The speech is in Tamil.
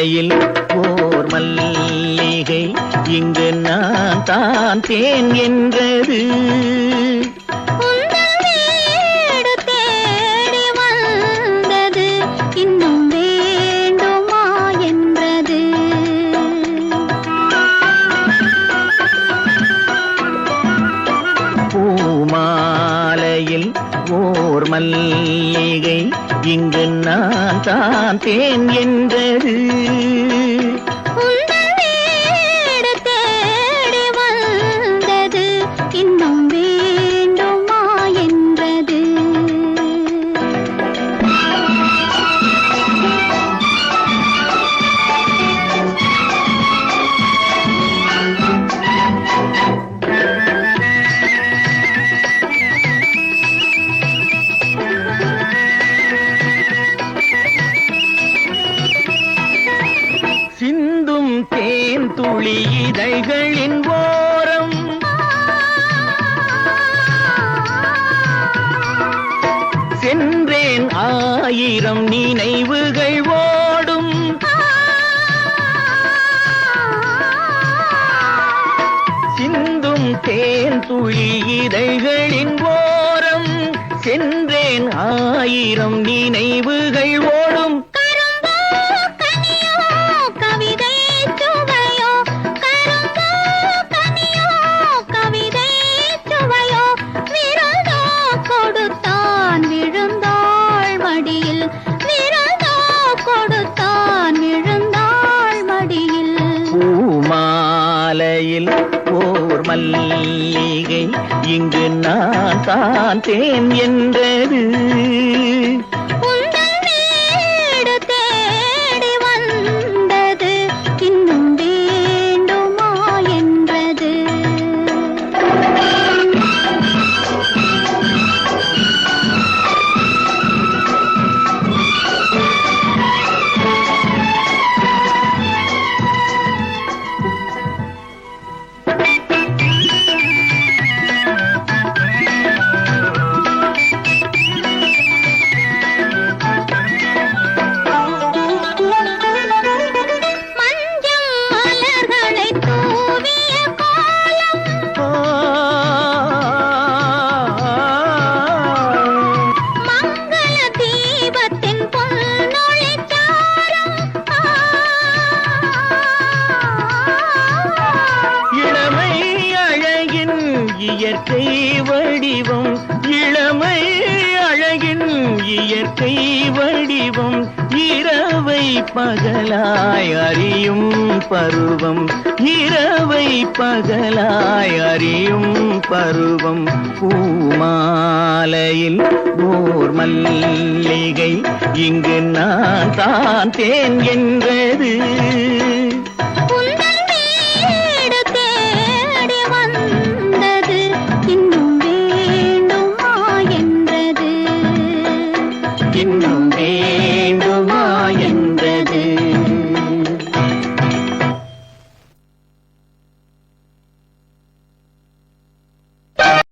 பூமாலையில் ஓர் மல்லிகை இங்கு நான் தான் தேன் என்றது. பூமாலையில் ஓர் மல்லிகை இங்கு நான் தான் தேன் என்றது. இன்னும் வேண்டுமா என்றது. சிந்தும் தேன் துளி இதழ்களின் ஓரம் சென்றேன் ஆயிரம் நினைவுகள் ஓடும். சிந்தும் தேன் துளி இதழ்களின் ஓரம் சென்றேன் ஆயிரம் நினைவுகள் ஓடும். பூமாலையில் ஓர் மல்லிகை இங்கு நான் தான் தேன் என்றது. இன்னும் வேண்டுமா என்றது. இயற்கை வடிவம் இளமை அழகின் இயற்கை வடிவம் இரவை பகலாய் அறியும் பருவம். இரவை பகலாய் அறியும் பருவம். பூமாலையில் ஓர் மல்லிகை இங்கு நான் தான் தேன் என்றது.